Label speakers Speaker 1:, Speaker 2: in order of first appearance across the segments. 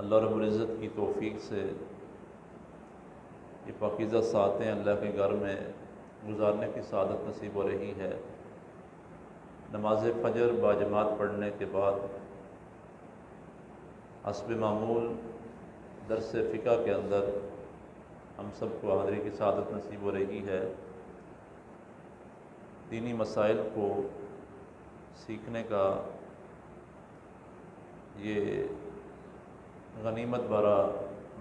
Speaker 1: اللہ رب العزت کی توفیق سے یہ پاکیزہ ساعتیں اللہ کے گھر میں گزارنے کی سعادت نصیب ہو رہی ہے۔ نماز فجر باجماعت پڑھنے کے بعد حسب معمول درس فقہ کے اندر ہم سب کو حاضری کی سعادت نصیب ہو رہی ہے۔ دینی مسائل کو سیکھنے کا یہ غنیمت بھرا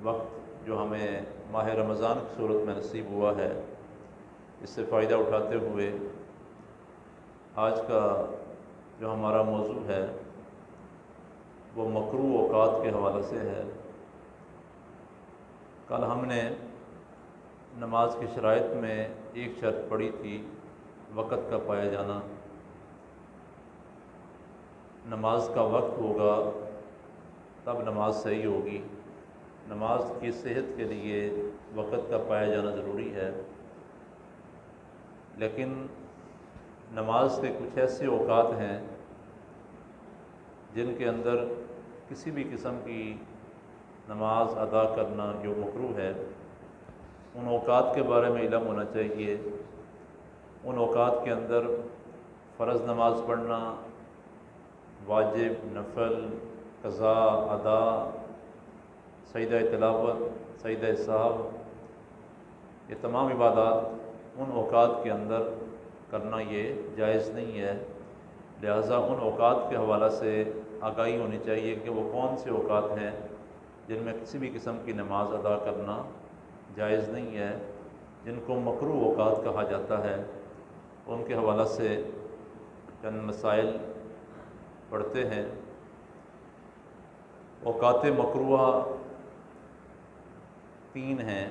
Speaker 1: وقت جو ہمیں ماہ رمضان کی صورت میں نصیب ہوا ہے، اس سے فائدہ اٹھاتے ہوئے آج کا جو ہمارا موضوع ہے وہ مکروہ اوقات کے حوالے سے ہے۔ کل ہم نے نماز کی شرائط میں ایک شرط پڑھی تھی، وقت کا پایا جانا۔ نماز کا وقت ہوگا تب نماز صحیح ہوگی۔ نماز کی صحت کے لیے وقت کا پایا جانا ضروری ہے، لیکن نماز کے کچھ ایسے اوقات ہیں جن کے اندر کسی بھی قسم کی نماز ادا کرنا جو مکروہ ہے، ان اوقات کے بارے میں علم ہونا چاہیے۔ ان اوقات کے اندر فرض نماز پڑھنا، واجب، نفل، قضا، ادا، سجدہ تلاوت، سجدہ سہو، یہ تمام عبادات ان اوقات کے اندر کرنا یہ جائز نہیں ہے۔ لہٰذا ان اوقات کے حوالے سے آگاہی ہونی چاہیے کہ وہ کون سے اوقات ہیں جن میں کسی بھی قسم کی نماز ادا کرنا جائز نہیں ہے، جن کو مکروہ اوقات کہا جاتا ہے۔ ان کے حوالے سے چند مسائل پڑھتے ہیں۔ اوقات مکروہ تین ہیں،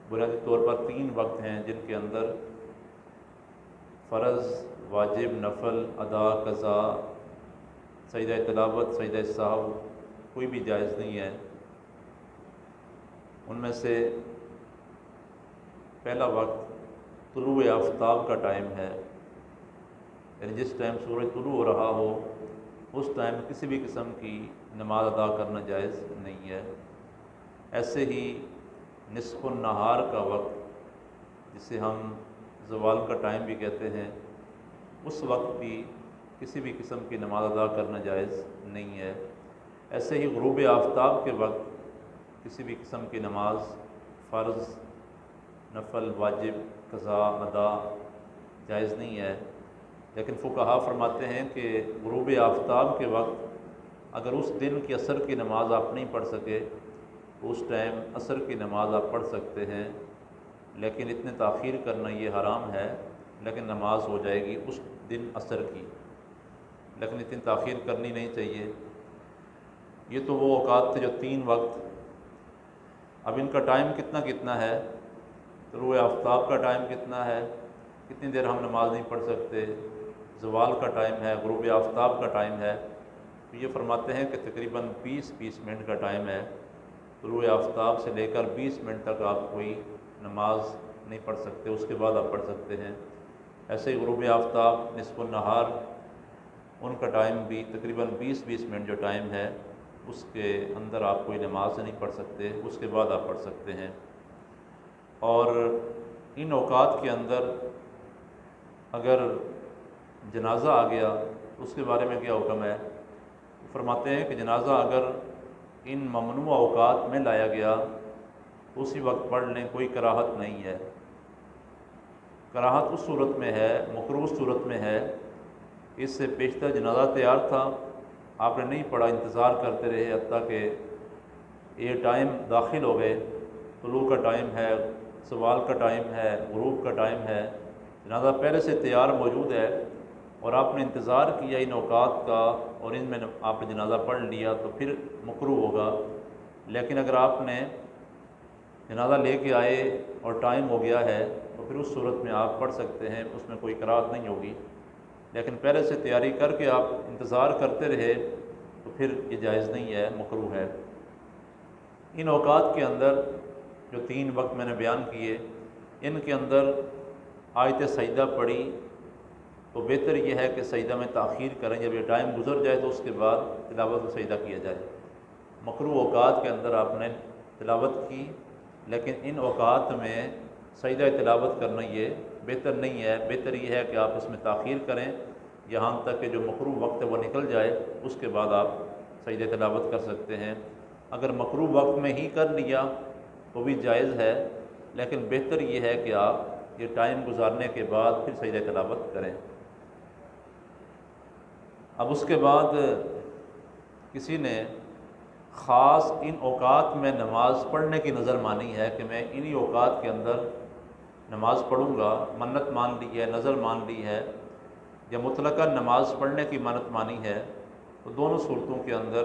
Speaker 1: بنیادی طور پر تین وقت ہیں جن کے اندر فرض، واجب، نفل، ادا، قضا، سجدہ تلاوت، سجدہ سہو کوئی بھی جائز نہیں ہے۔ ان میں سے پہلا وقت طلوع آفتاب کا ٹائم ہے، یعنی جس ٹائم سورج طلوع ہو رہا ہو اس ٹائم کسی بھی قسم کی نماز ادا کرنا جائز نہیں ہے۔ ایسے ہی نصف النہار کا وقت، جسے ہم زوال کا ٹائم بھی کہتے ہیں، اس وقت بھی کسی بھی قسم کی نماز ادا کرنا جائز نہیں ہے۔ ایسے ہی غروب آفتاب کے وقت کسی بھی قسم کی نماز، فرض، نفل، واجب، قضا، ادا جائز نہیں ہے۔ لیکن فقہا فرماتے ہیں کہ غروب آفتاب کے وقت اگر اس دن کی عصر کی نماز آپ نہیں پڑھ سکے تو اس ٹائم عصر کی نماز آپ پڑھ سکتے ہیں، لیکن اتنے تاخیر کرنا یہ حرام ہے۔ لیکن نماز ہو جائے گی اس دن عصر کی، لیکن اتنی تاخیر کرنی نہیں چاہیے۔ یہ تو وہ اوقات تھے جو تین وقت۔ اب ان کا ٹائم کتنا ہے، طلوع آفتاب کا ٹائم کتنا ہے، کتنی دیر ہم نماز نہیں پڑھ سکتے، زوال کا ٹائم ہے، غروب آفتاب کا ٹائم ہے، تو یہ فرماتے ہیں کہ تقریباً 20 منٹ کا ٹائم ہے۔ طلوع آفتاب سے لے کر 20 منٹ تک آپ کوئی نماز نہیں پڑھ سکتے، اس کے بعد آپ پڑھ سکتے ہیں۔ ایسے ہی غروب آفتاب، نصف النہار، ان کا ٹائم بھی تقریباً 20 منٹ جو ٹائم ہے اس کے اندر آپ کوئی نماز نہیں پڑھ سکتے، اس کے بعد آپ پڑھ سکتے ہیں۔ اور ان اوقات کے اندر اگر جنازہ آ گیا تو اس کے بارے میں کیا حکم ہے؟ فرماتے ہیں کہ جنازہ اگر ان ممنوع اوقات میں لایا گیا تو اسی وقت پڑھ لیں، کوئی کراہت نہیں ہے۔ کراہت اس صورت میں ہے، مکروہ صورت میں ہے، اس سے پیشتر جنازہ تیار تھا، آپ نے نہیں پڑھا، انتظار کرتے رہے حتیٰ کہ یہ ٹائم داخل ہو گئے، طلوع کا ٹائم ہے، زوال کا ٹائم ہے، غروب کا ٹائم ہے، جنازہ پہلے سے تیار موجود ہے اور آپ نے انتظار کیا ان اوقات کا اور ان میں آپ نے جنازہ پڑھ لیا تو پھر مکروہ ہوگا۔ لیکن اگر آپ نے جنازہ لے کے آئے اور ٹائم ہو گیا ہے تو پھر اس صورت میں آپ پڑھ سکتے ہیں، اس میں کوئی کراہت نہیں ہوگی۔ لیکن پہلے سے تیاری کر کے آپ انتظار کرتے رہے تو پھر یہ جائز نہیں ہے، مکروہ ہے۔ ان اوقات کے اندر جو تین وقت میں نے بیان کیے، ان کے اندر آیت سجدہ پڑھی تو بہتر یہ ہے کہ سجدہ میں تاخیر کریں، جب یہ ٹائم گزر جائے تو اس کے بعد تلاوت و سجدہ کیا جائے۔ مکروہ اوقات کے اندر آپ نے تلاوت کی، لیکن ان اوقات میں سجدہ تلاوت کرنا یہ بہتر نہیں ہے۔ بہتر یہ ہے کہ آپ اس میں تاخیر کریں یہاں تک کہ جو مکروہ وقت ہے وہ نکل جائے، اس کے بعد آپ سجدہ تلاوت کر سکتے ہیں۔ اگر مکروہ وقت میں ہی کر لیا تو بھی جائز ہے، لیکن بہتر یہ ہے کہ آپ یہ ٹائم گزارنے کے بعد پھر سجدہ تلاوت کریں۔ اب اس کے بعد کسی نے خاص ان اوقات میں نماز پڑھنے کی نظر مانی ہے کہ میں انہی اوقات کے اندر نماز پڑھوں گا، منت مان لی ہے، نظر مان لی ہے، یا مطلقاً نماز پڑھنے کی منت مانی ہے، تو دونوں صورتوں کے اندر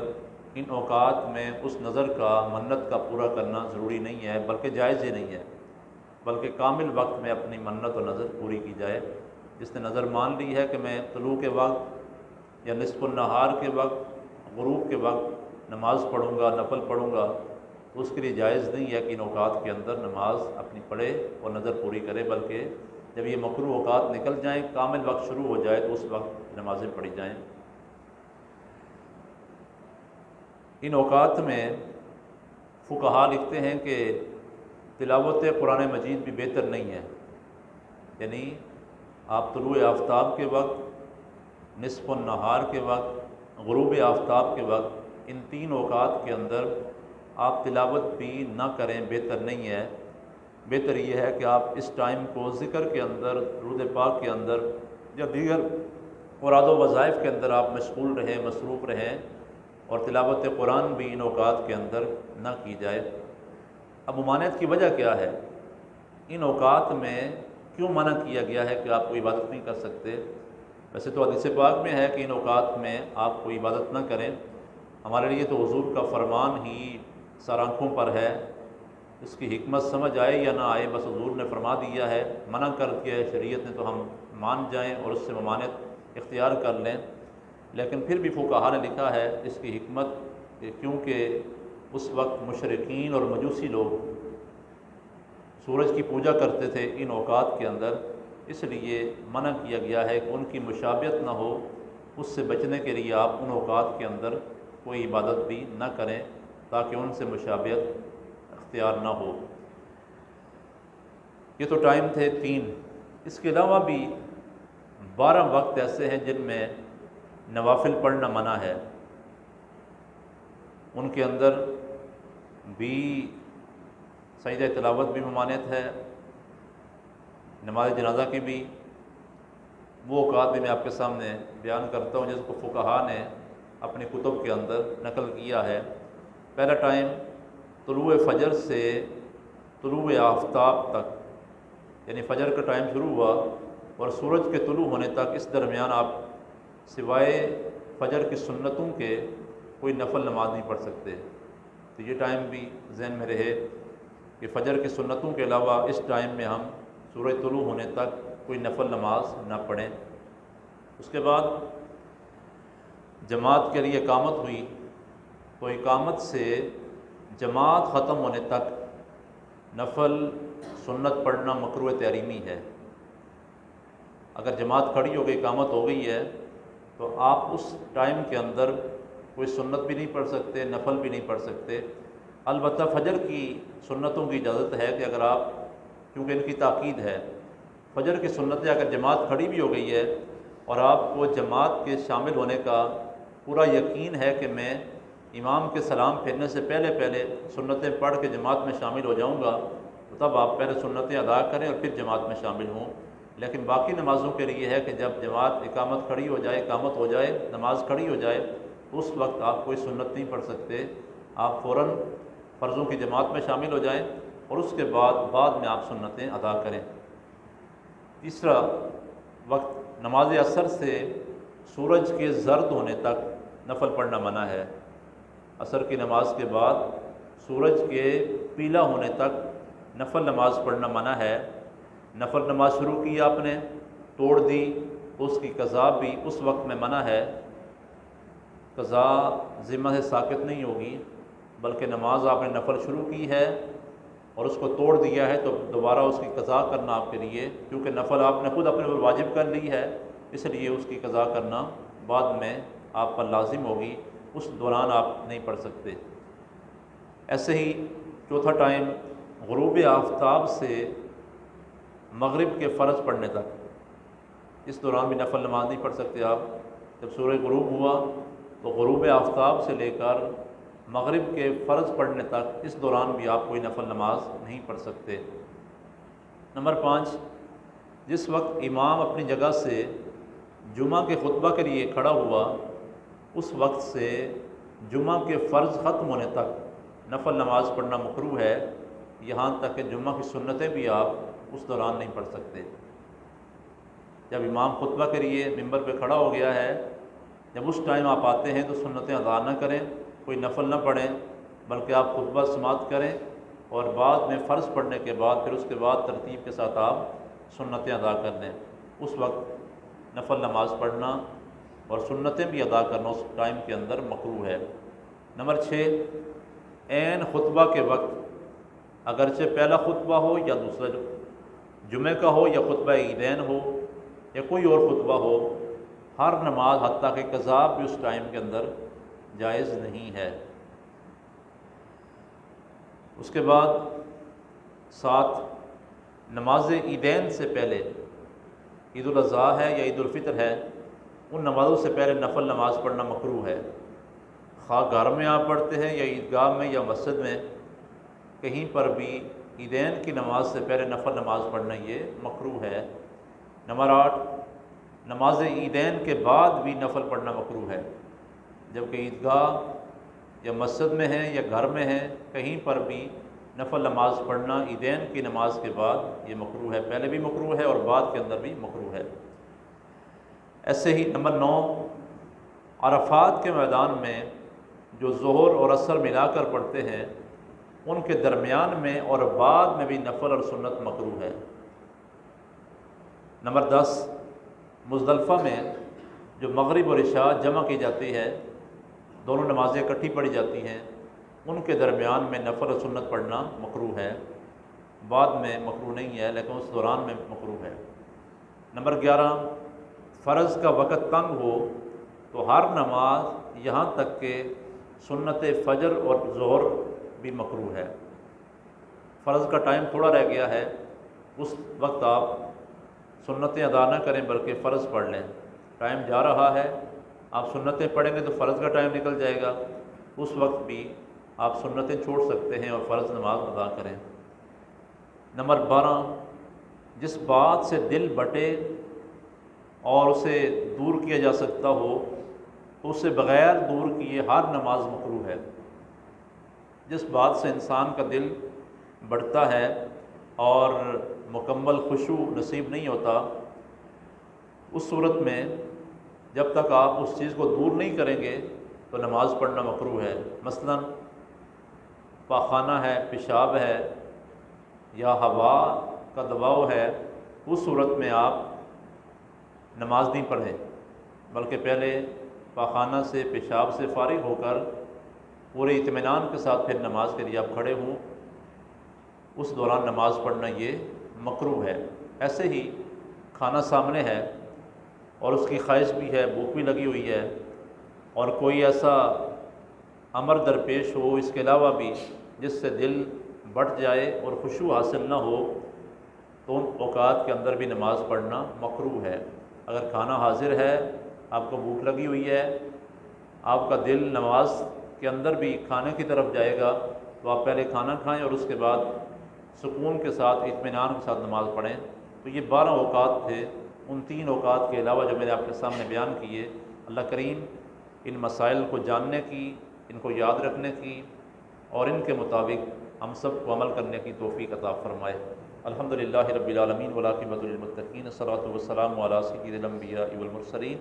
Speaker 1: ان اوقات میں اس نظر کا، منت کا پورا کرنا ضروری نہیں ہے، بلکہ جائز ہی نہیں ہے، بلکہ کامل وقت میں اپنی منت و نظر پوری کی جائے۔ جس نے نظر مان لی ہے کہ میں طلوع کے وقت یا نصف النہار کے وقت، غروب کے وقت نماز پڑھوں گا، نفل پڑھوں گا، تو اس کے لیے جائز نہیں ہے کہ ان اوقات کے اندر نماز اپنی پڑھے اور نظر پوری کرے، بلکہ جب یہ مکروہ اوقات نکل جائیں، کامل وقت شروع ہو جائے، تو اس وقت نمازیں پڑھی جائیں۔ ان اوقات میں فقہا لکھتے ہیں کہ تلاوت قرآن مجید بھی بہتر نہیں ہے، یعنی آپ طلوع آفتاب کے وقت، نصف النہار کے وقت، غروب آفتاب کے وقت، ان تین اوقات کے اندر آپ تلاوت بھی نہ کریں، بہتر نہیں ہے۔ بہتر یہ ہے کہ آپ اس ٹائم کو ذکر کے اندر، درود پاک کے اندر یا دیگر مراد و وظائف کے اندر آپ مشغول رہیں، مصروف رہیں، اور تلاوت قرآن بھی ان اوقات کے اندر نہ کی جائے۔ اب ممانعت کی وجہ کیا ہے؟ ان اوقات میں کیوں منع کیا گیا ہے کہ آپ کوئی عبادت نہیں کر سکتے؟ ویسے تو حدیث پاک میں ہے کہ ان اوقات میں آپ کوئی عبادت نہ کریں۔ ہمارے لیے تو حضور کا فرمان ہی سر آنکھوں پر ہے، اس کی حکمت سمجھ آئے یا نہ آئے، بس حضور نے فرما دیا ہے، منع کر دیا ہے شریعت نے، تو ہم مان جائیں اور اس سے ممانعت اختیار کر لیں۔ لیکن پھر بھی فقہا نے لکھا ہے اس کی حکمت کہ کیونکہ اس وقت مشرکین اور مجوسی لوگ سورج کی پوجا کرتے تھے ان اوقات کے اندر، اس لیے منع کیا گیا ہے کہ ان کی مشابہت نہ ہو، اس سے بچنے کے لیے آپ ان اوقات کے اندر کوئی عبادت بھی نہ کریں تاکہ ان سے مشابہت اختیار نہ ہو۔ یہ تو ٹائم تھے 3۔ اس کے علاوہ بھی 12 وقت ایسے ہیں جن میں نوافل پڑھنا منع ہے، ان کے اندر بھی سجدہ تلاوت بھی ممانعت ہے، نماز جنازہ کی بھی۔ وہ اوقات بھی میں آپ کے سامنے بیان کرتا ہوں جس کو فقہا نے اپنی کتب کے اندر نقل کیا ہے۔ پہلا ٹائم طلوع فجر سے طلوع آفتاب تک، یعنی فجر کا ٹائم شروع ہوا اور سورج کے طلوع ہونے تک، اس درمیان آپ سوائے فجر کی سنتوں کے کوئی نفل نماز نہیں پڑھ سکتے۔ تو یہ ٹائم بھی ذہن میں رہے کہ فجر کی سنتوں کے علاوہ اس ٹائم میں ہم سورج طلوع ہونے تک کوئی نفل نماز نہ پڑھیں۔ اس کے بعد جماعت کے لیے اقامت ہوئی، تو اقامت سے جماعت ختم ہونے تک نفل سنت پڑھنا مکروہ تحریمی ہے۔ اگر جماعت کھڑی ہو گئی، اقامت ہو گئی ہے، تو آپ اس ٹائم کے اندر کوئی سنت بھی نہیں پڑھ سکتے، نفل بھی نہیں پڑھ سکتے۔ البتہ فجر کی سنتوں کی اجازت ہے کہ اگر آپ، کیونکہ ان کی تاکید ہے، فجر کی سنتیں اگر جماعت کھڑی بھی ہو گئی ہے اور آپ کو جماعت کے شامل ہونے کا پورا یقین ہے کہ میں امام کے سلام پھیرنے سے پہلے پہلے سنتیں پڑھ کے جماعت میں شامل ہو جاؤں گا، تو تب آپ پہلے سنتیں ادا کریں اور پھر جماعت میں شامل ہوں۔ لیکن باقی نمازوں کے لیے ہے کہ جب جماعت اقامت کھڑی ہو جائے، اقامت ہو جائے، نماز کھڑی ہو جائے، تو اس وقت آپ کوئی سنت نہیں پڑھ سکتے، آپ فوراً فرضوں کی جماعت میں شامل ہو جائیں اور اس کے بعد میں آپ سنتیں ادا کریں۔ تیسرا وقت نماز عصر سے سورج کے زرد ہونے تک نفل پڑھنا منع ہے۔ عصر کی نماز کے بعد سورج کے پیلا ہونے تک نفل نماز پڑھنا منع ہے۔ نفل نماز شروع کی آپ نے، توڑ دی، تو اس کی قضا بھی اس وقت میں منع ہے۔ قضا ذمہ سے ساقط نہیں ہوگی، بلکہ نماز آپ نے نفل شروع کی ہے اور اس کو توڑ دیا ہے، تو دوبارہ اس کی قضا کرنا آپ کے لیے، کیونکہ نفل آپ نے خود اپنے پر واجب کر لی ہے، اس لیے اس کی قضا کرنا بعد میں آپ پر لازم ہوگی، اس دوران آپ نہیں پڑھ سکتے۔ ایسے ہی چوتھا ٹائم غروب آفتاب سے مغرب کے فرض پڑھنے تک، اس دوران بھی نفل نماز نہیں پڑھ سکتے آپ۔ جب سورج غروب ہوا تو غروب آفتاب سے لے کر مغرب کے فرض پڑھنے تک اس دوران بھی آپ کوئی نفل نماز نہیں پڑھ سکتے۔ نمبر 5، جس وقت امام اپنی جگہ سے جمعہ کے خطبہ کے لیے کھڑا ہوا اس وقت سے جمعہ کے فرض ختم ہونے تک نفل نماز پڑھنا مکروہ ہے، یہاں تک کہ جمعہ کی سنتیں بھی آپ اس دوران نہیں پڑھ سکتے۔ جب امام خطبہ کے لیے ممبر پہ کھڑا ہو گیا ہے، جب اس ٹائم آپ آتے ہیں تو سنتیں ادا نہ کریں، کوئی نفل نہ پڑھیں، بلکہ آپ خطبہ سماعت کریں اور بعد میں فرض پڑھنے کے بعد پھر اس کے بعد ترتیب کے ساتھ آپ سنتیں ادا کر دیں۔ اس وقت نفل نماز پڑھنا اور سنتیں بھی ادا کرنا اس ٹائم کے اندر مکروہ ہے۔ نمبر 6، عین خطبہ کے وقت اگرچہ پہلا خطبہ ہو یا دوسرا جمعہ کا ہو یا خطبہ عیدین ہو یا کوئی اور خطبہ ہو، ہر نماز حتیٰ کہ قضا بھی اس ٹائم کے اندر جائز نہیں ہے۔ اس کے بعد 7، نماز عیدین سے پہلے، عید الاضحیٰ ہے یا عید الفطر ہے، ان نمازوں سے پہلے نفل نماز پڑھنا مکروہ ہے، خواہ گھر میں آپ پڑھتے ہیں یا عیدگاہ میں یا مسجد میں، کہیں پر بھی عیدین کی نماز سے پہلے نفل نماز پڑھنا یہ مکروہ ہے۔ نمبر 8، نماز عیدین کے بعد بھی نفل پڑھنا مکروہ ہے، جبکہ عیدگاہ یا مسجد میں ہے یا گھر میں ہے، کہیں پر بھی نفل نماز پڑھنا عیدین کی نماز کے بعد یہ مکروہ ہے، پہلے بھی مکروہ ہے اور بعد کے اندر بھی مکروہ ہے۔ ایسے ہی نمبر 9، عرفات کے میدان میں جو ظہر اور عصر ملا کر پڑھتے ہیں ان کے درمیان میں اور بعد میں بھی نفل اور سنت مکروہ ہے۔ نمبر 10، مزدلفہ میں جو مغرب اور عشاء جمع کی جاتی ہے، دونوں نمازیں اکٹھی پڑھی جاتی ہیں، ان کے درمیان میں نفل اور سنت پڑھنا مکروہ ہے، بعد میں مکروہ نہیں ہے لیکن اس دوران میں مکروہ ہے۔ نمبر 11، فرض کا وقت تنگ ہو تو ہر نماز یہاں تک کہ سنت فجر اور ظہر بھی مکروہ ہے۔ فرض کا ٹائم تھوڑا رہ گیا ہے، اس وقت آپ سنتیں ادا نہ کریں بلکہ فرض پڑھ لیں۔ ٹائم جا رہا ہے، آپ سنتیں پڑھیں گے تو فرض کا ٹائم نکل جائے گا، اس وقت بھی آپ سنتیں چھوڑ سکتے ہیں اور فرض نماز ادا کریں۔ نمبر 12، جس بات سے دل بٹے اور اسے دور کیا جا سکتا ہو تو اسے بغیر دور کیے ہر نماز مکروہ ہے۔ جس بات سے انسان کا دل بڑھتا ہے اور مکمل خشوع نصیب نہیں ہوتا، اس صورت میں جب تک آپ اس چیز کو دور نہیں کریں گے تو نماز پڑھنا مکروہ ہے۔ مثلا پاخانہ ہے، پیشاب ہے یا ہوا کا دباؤ ہے، اس صورت میں آپ نماز نہیں پڑھیں بلکہ پہلے پاخانہ سے پیشاب سے فارغ ہو کر پورے اطمینان کے ساتھ پھر نماز کے لیے آپ کھڑے ہوں، اس دوران نماز پڑھنا یہ مکروہ ہے۔ ایسے ہی کھانا سامنے ہے اور اس کی خواہش بھی ہے، بھوک بھی لگی ہوئی ہے اور کوئی ایسا امر درپیش ہو اس کے علاوہ بھی جس سے دل بڑھ جائے اور خشوع حاصل نہ ہو تو ان اوقات کے اندر بھی نماز پڑھنا مکروہ ہے۔ اگر کھانا حاضر ہے، آپ کو بھوک لگی ہوئی ہے، آپ کا دل نماز کے اندر بھی کھانے کی طرف جائے گا تو آپ پہلے کھانا کھائیں اور اس کے بعد سکون کے ساتھ اطمینان کے ساتھ نماز پڑھیں۔ تو یہ 12 اوقات تھے، ان 3 اوقات کے علاوہ جو میں نے آپ کے سامنے بیان کیے، اللہ کریم ان مسائل کو جاننے کی، ان کو یاد رکھنے کی اور ان کے مطابق ہم سب کو عمل کرنے کی توفیق عطا فرمائے۔ الحمدللہ رب العالمین والعاقبۃ للمتقین، الصلاۃ والسلام علی سید الانبیاء والمرسلین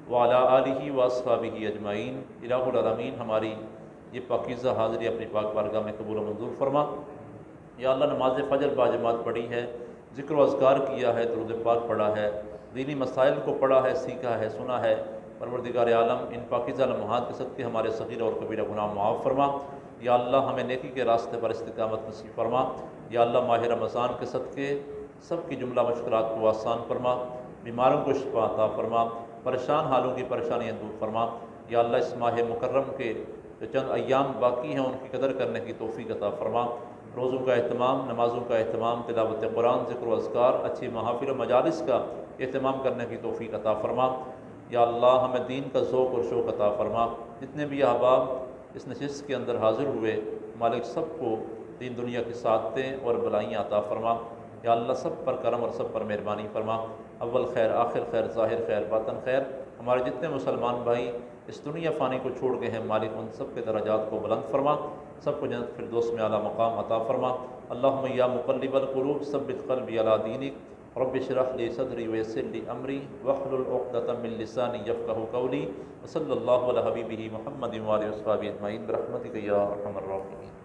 Speaker 1: وعلی آلہ واصحابہ اجمعین۔ الہ العالمین ہماری یہ پاکیزہ حاضری اپنی پاک بارگاہ میں قبول و منظور فرما۔ یا اللہ نماز فجر باجماعت پڑھی ہے، ذکر و اذکار کیا ہے، درود پاک پڑھا ہے، دینی مسائل کو پڑھا ہے، سیکھا ہے، سنا ہے، پروردگار عالم ان پاکیزہ لمحات کے صدقے ہمارے صغیر اور کبیرہ گناہ معاف فرما۔ یا اللہ ہمیں نیکی کے راستے پر استقامت نصیب فرما۔ یا اللہ ماہ رمضان کے صدقے سب کی جملہ مشکلات کو آسان فرما، بیماروں کو شفا عطا فرما، پریشان حالوں کی پریشانیاں دور فرما۔ یا اللہ اس ماہ مکرم کے جو چند ایام باقی ہیں ان کی قدر کرنے کی توفیق عطا فرما۔ روزوں کا اہتمام، نمازوں کا اہتمام، تلاوت قرآن، ذکر و اذکار، اچھی محافل و مجالس کا اہتمام کرنے کی توفیق عطا فرما۔ یا اللہ ہمیں دین کا ذوق اور شوق عطا فرما۔ جتنے بھی احباب اس نشست کے اندر حاضر ہوئے، مالک سب کو دین دنیا کی سعادتیں اور بلائیاں عطا فرما۔ یا اللہ سب پر کرم اور سب پر مہربانی فرما۔ اول خیر، آخر خیر، ظاہر خیر، باطن خیر۔ ہمارے جتنے مسلمان بھائی اس دنیا فانی کو چھوڑ گئے ہیں، مالک ان سب کے درجات کو بلند فرما، سب کو جنت فردوس میں اعلیٰ مقام عطا فرما۔ اللہم یا مقلب القلوب ثبت قلبی علی دینک، رب اشرح لی صدری ویسر لی امری واحلل عقدۃ من لسانی یفقہوا قولی، وصلی اللہ علی حبیبہ محمد وآلہ وصحبہ اجمعین برحمتک یا ارحم الراحمین۔